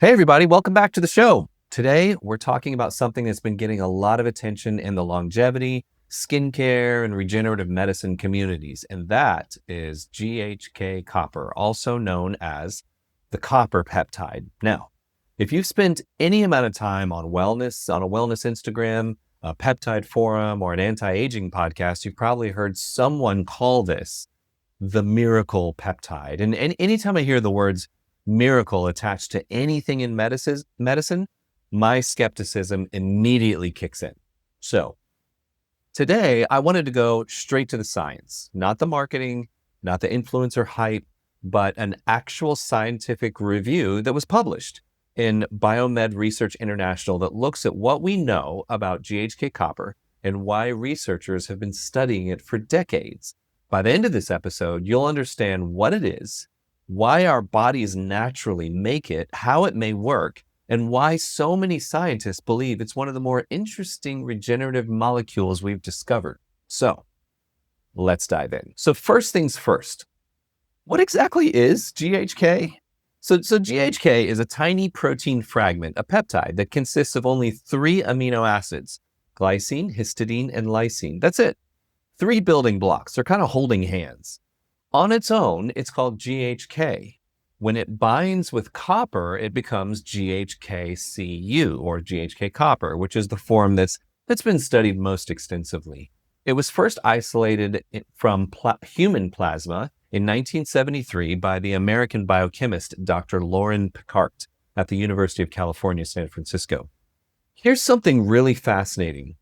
Hey, everybody, welcome back to the show. Today, we're talking about something that's been getting a lot of attention in the longevity, skincare, and regenerative medicine communities, and that is GHK copper, also known as the copper peptide. Now, if you've spent any amount of time on a wellness Instagram, a peptide forum, or an anti-aging podcast, you've probably heard someone call this the miracle peptide. And anytime I hear the words miracle attached to anything in medicine, my skepticism immediately kicks in. So today I wanted to go straight to the science, not the marketing, not the influencer hype, but an actual scientific review that was published in Biomed Research International that looks at what we know about GHK copper and why researchers have been studying it for decades. By the end of this episode, you'll understand what it is, why our bodies naturally make it, how it may work, and why so many scientists believe it's one of the more interesting regenerative molecules we've discovered. So let's dive in. So first things first, what exactly is GHK? So GHK is a tiny protein fragment, a peptide that consists of only 3 amino acids, glycine, histidine, and lysine. That's it. 3 building blocks. They're kind of holding hands. On its own, it's called GHK. When it binds with copper, it becomes GHK-Cu, or GHK copper, which is the form that's been studied most extensively. It was first isolated from human plasma in 1973 by the American biochemist Dr. Lauren Picard at the University of California, San Francisco. Here's something really fascinating.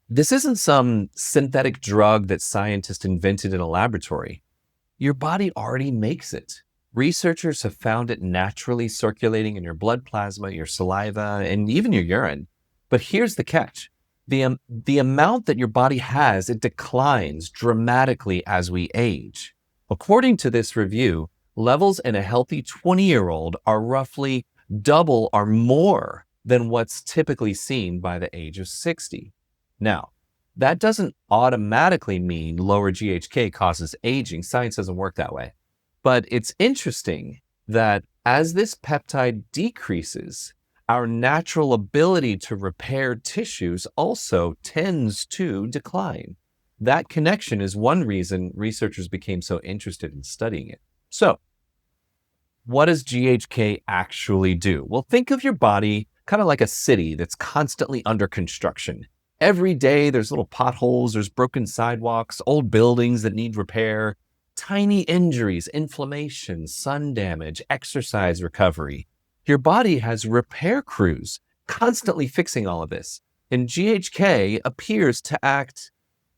This isn't some synthetic drug that scientists invented in a laboratory. Your body already makes it. Researchers have found it naturally circulating in your blood plasma, your saliva, and even your urine. But here's the catch. The amount that your body has, it declines dramatically as we age. According to this review, levels in a healthy 20-year-old are roughly double or more than what's typically seen by the age of 60. Now, that doesn't automatically mean lower GHK causes aging. Science doesn't work that way. But it's interesting that as this peptide decreases, our natural ability to repair tissues also tends to decline. That connection is one reason researchers became so interested in studying it. So, what does GHK actually do? Well, think of your body kind of like a city that's constantly under construction. Every day there's little potholes, there's broken sidewalks, old buildings that need repair, tiny injuries, inflammation, sun damage, exercise recovery. Your body has repair crews constantly fixing all of this. And GHK appears to act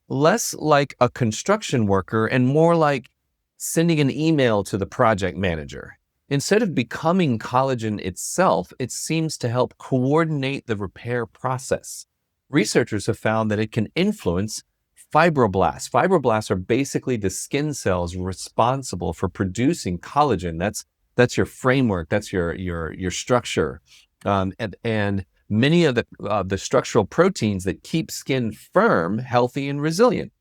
less like a construction worker and more like sending an email to the project manager. Instead of becoming collagen itself, it seems to help coordinate the repair process. Researchers have found that it can influence fibroblasts. Fibroblasts are basically the skin cells responsible for producing collagen. That's your framework. That's your structure, and many of the structural proteins that keep skin firm, healthy, and resilient.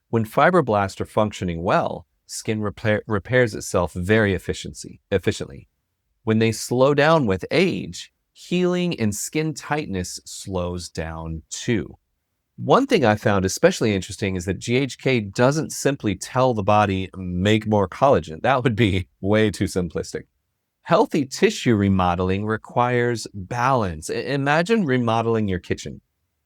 When fibroblasts are functioning well, skin repairs itself very efficiently. When they slow down with age, healing and skin tightness slows down too. One thing I found especially interesting is that GHK doesn't simply tell the body, make more collagen. That would be way too simplistic. Healthy tissue remodeling requires balance. Imagine remodeling your kitchen.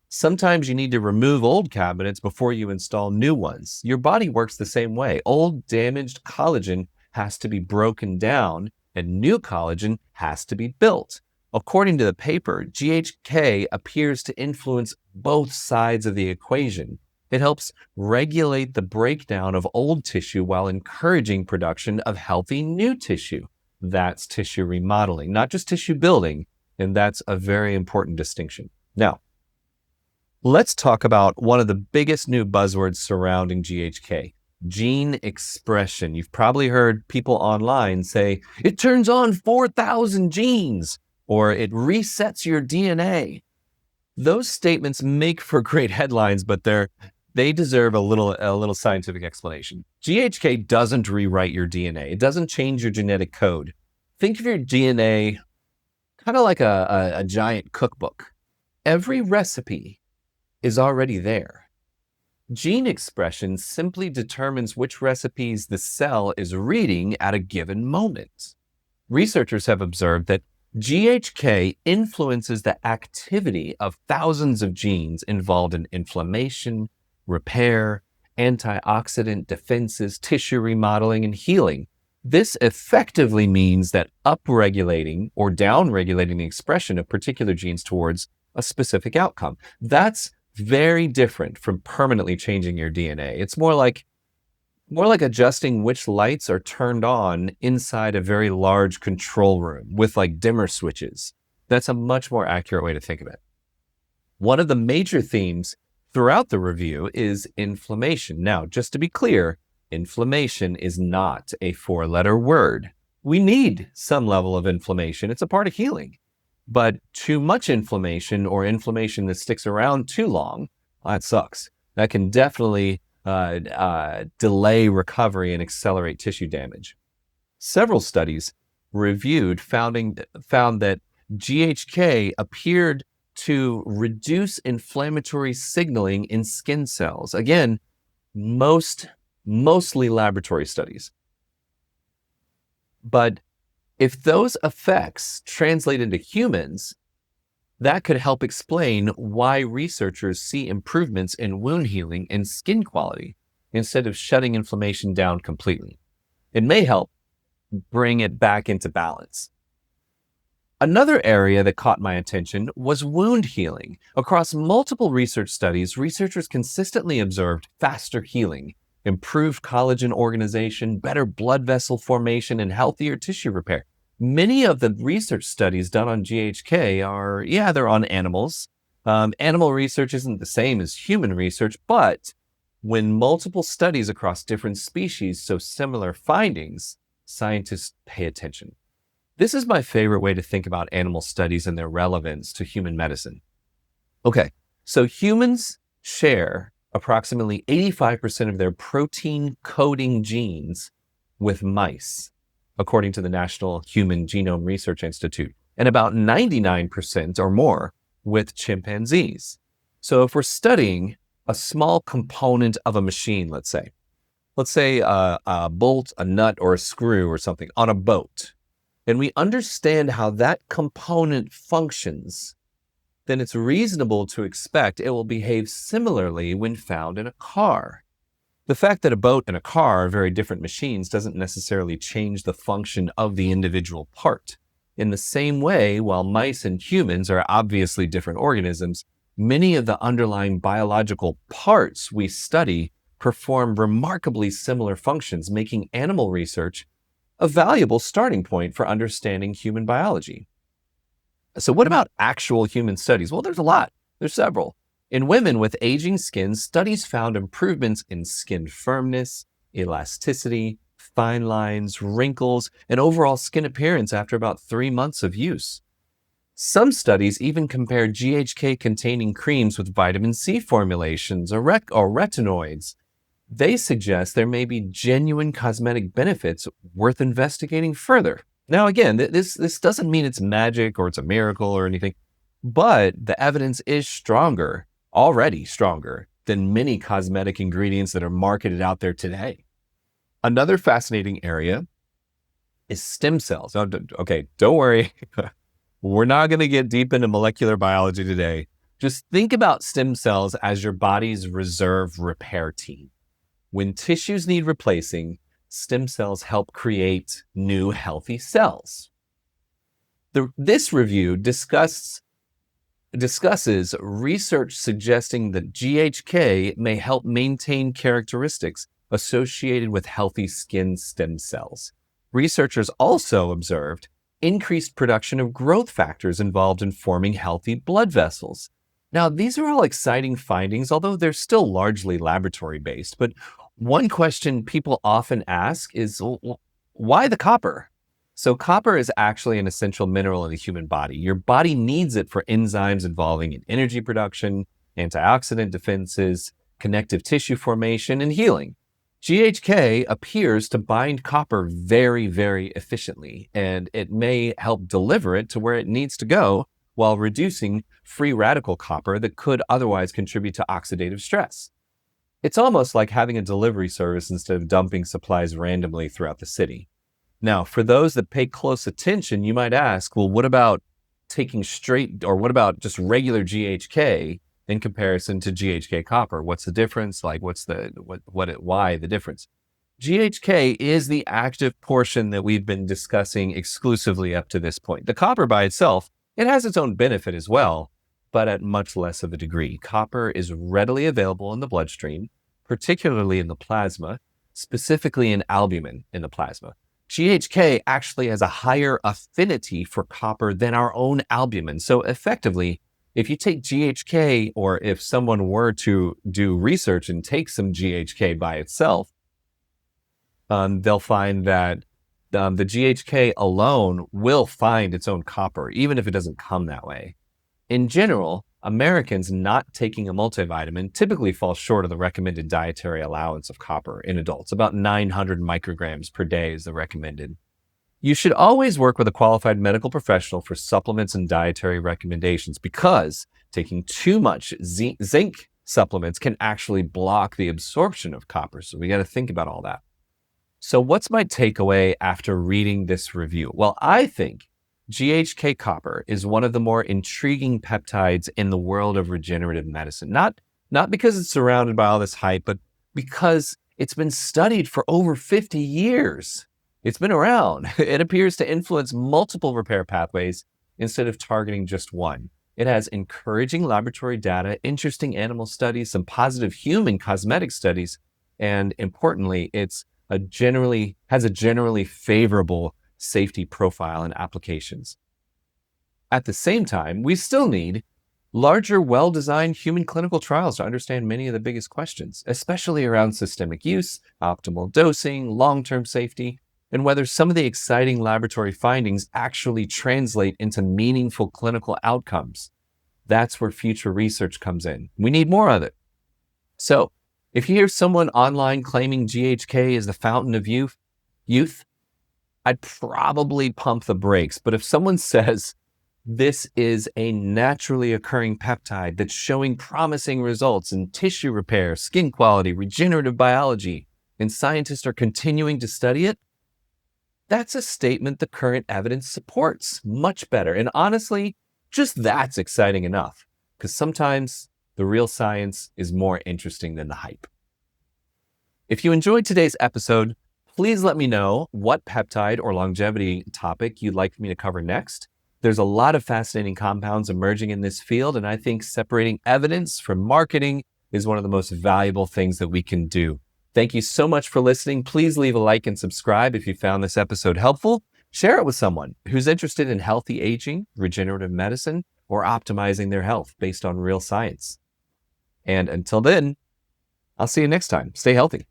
Sometimes you need to remove old cabinets before you install new ones. Your body works the same way. Old damaged collagen has to be broken down and new collagen has to be built. According to the paper, GHK appears to influence both sides of the equation. It helps regulate the breakdown of old tissue while encouraging production of healthy new tissue. That's tissue remodeling, not just tissue building, and that's a very important distinction. Now, let's talk about one of the biggest new buzzwords surrounding GHK, gene expression. You've probably heard people online say, it turns on 4,000 genes, or it resets your DNA. Those statements make for great headlines, but they deserve a little scientific explanation. GHK doesn't rewrite your DNA. It doesn't change your genetic code. Think of your DNA kind of like a giant cookbook. Every recipe is already there. Gene expression simply determines which recipes the cell is reading at a given moment. Researchers have observed that GHK influences the activity of thousands of genes involved in inflammation, repair, antioxidant defenses, tissue remodeling, and healing. This effectively means that upregulating or downregulating the expression of particular genes towards a specific outcome. That's very different from permanently changing your DNA. It's more like adjusting which lights are turned on inside a very large control room with like dimmer switches. That's a much more accurate way to think of it. One of the major themes throughout the review is inflammation. Now, just to be clear, inflammation is not a four-letter word. We need some level of inflammation. It's a part of healing. But too much inflammation or inflammation that sticks around too long, that sucks. That can definitely delay recovery and accelerate tissue damage. Several studies reviewed found that GHK appeared to reduce inflammatory signaling in skin cells. Again, mostly laboratory studies. But if those effects translate into humans, that could help explain why researchers see improvements in wound healing and skin quality instead of shutting inflammation down completely. It may help bring it back into balance. Another area that caught my attention was wound healing. Across multiple research studies, researchers consistently observed faster healing, improved collagen organization, better blood vessel formation, and healthier tissue repair. Many of the research studies done on GHK they're on animals. Animal research isn't the same as human research, but when multiple studies across different species show similar findings, scientists pay attention. This is my favorite way to think about animal studies and their relevance to human medicine. Okay, so humans share approximately 85% of their protein coding genes with mice, according to the National Human Genome Research Institute, and about 99% or more with chimpanzees. So if we're studying a small component of a machine, let's say a bolt, a nut, or a screw or something on a boat, and we understand how that component functions, then it's reasonable to expect it will behave similarly when found in a car. The fact that a boat and a car are very different machines doesn't necessarily change the function of the individual part. In the same way, while mice and humans are obviously different organisms, many of the underlying biological parts we study perform remarkably similar functions, making animal research a valuable starting point for understanding human biology. So what about actual human studies? Well, there's a lot. There's several. In women with aging skin, studies found improvements in skin firmness, elasticity, fine lines, wrinkles, and overall skin appearance after about 3 months of use. Some studies even compared GHK-containing creams with vitamin C formulations or retinoids. They suggest there may be genuine cosmetic benefits worth investigating further. Now, again, this doesn't mean it's magic or it's a miracle or anything, but the evidence is already stronger than many cosmetic ingredients that are marketed out there today. Another fascinating area is stem cells. Okay, don't worry. We're not going to get deep into molecular biology today. Just think about stem cells as your body's reserve repair team. When tissues need replacing, stem cells help create new healthy cells. This review discusses research suggesting that GHK may help maintain characteristics associated with healthy skin stem cells. Researchers also observed increased production of growth factors involved in forming healthy blood vessels. Now, these are all exciting findings, although they're still largely laboratory-based. But one question people often ask is, why the copper? So copper is actually an essential mineral in the human body. Your body needs it for enzymes involving in energy production, antioxidant defenses, connective tissue formation, and healing. GHK appears to bind copper very, very efficiently, and it may help deliver it to where it needs to go while reducing free radical copper that could otherwise contribute to oxidative stress. It's almost like having a delivery service instead of dumping supplies randomly throughout the city. Now, for those that pay close attention, you might ask, well, what about taking straight, or what about just regular GHK in comparison to GHK copper? What's the difference? Like, why the difference? GHK is the active portion that we've been discussing exclusively up to this point. The copper by itself, it has its own benefit as well, but at much less of a degree. Copper is readily available in the bloodstream, particularly in the plasma, specifically in albumin in the plasma. GHK actually has a higher affinity for copper than our own albumin. So effectively, if you take GHK, or if someone were to do research and take some GHK by itself, they'll find that the GHK alone will find its own copper, even if it doesn't come that way. In general, Americans not taking a multivitamin typically fall short of the recommended dietary allowance of copper in adults. About 900 micrograms per day is the recommended. You should always work with a qualified medical professional for supplements and dietary recommendations, because taking too much zinc supplements can actually block the absorption of copper. So we got to think about all that. So what's my takeaway after reading this review? Well, I think GHK copper is one of the more intriguing peptides in the world of regenerative medicine. Not because it's surrounded by all this hype, but because it's been studied for over 50 years. It's been around. It appears to influence multiple repair pathways instead of targeting just one. It has encouraging laboratory data, interesting animal studies, some positive human cosmetic studies, and importantly, has a generally favorable safety profile and applications. At the same time, we still need larger, well-designed human clinical trials to understand many of the biggest questions, especially around systemic use, optimal dosing, long-term safety, and whether some of the exciting laboratory findings actually translate into meaningful clinical outcomes. That's where future research comes in. We need more of it. So, if you hear someone online claiming GHK is the fountain of youth, I'd probably pump the brakes. But if someone says this is a naturally occurring peptide that's showing promising results in tissue repair, skin quality, regenerative biology, and scientists are continuing to study it, that's a statement the current evidence supports much better. And honestly, just that's exciting enough, because sometimes the real science is more interesting than the hype. If you enjoyed today's episode, please let me know what peptide or longevity topic you'd like me to cover next. There's a lot of fascinating compounds emerging in this field, and I think separating evidence from marketing is one of the most valuable things that we can do. Thank you so much for listening. Please leave a like and subscribe if you found this episode helpful. Share it with someone who's interested in healthy aging, regenerative medicine, or optimizing their health based on real science. And until then, I'll see you next time. Stay healthy.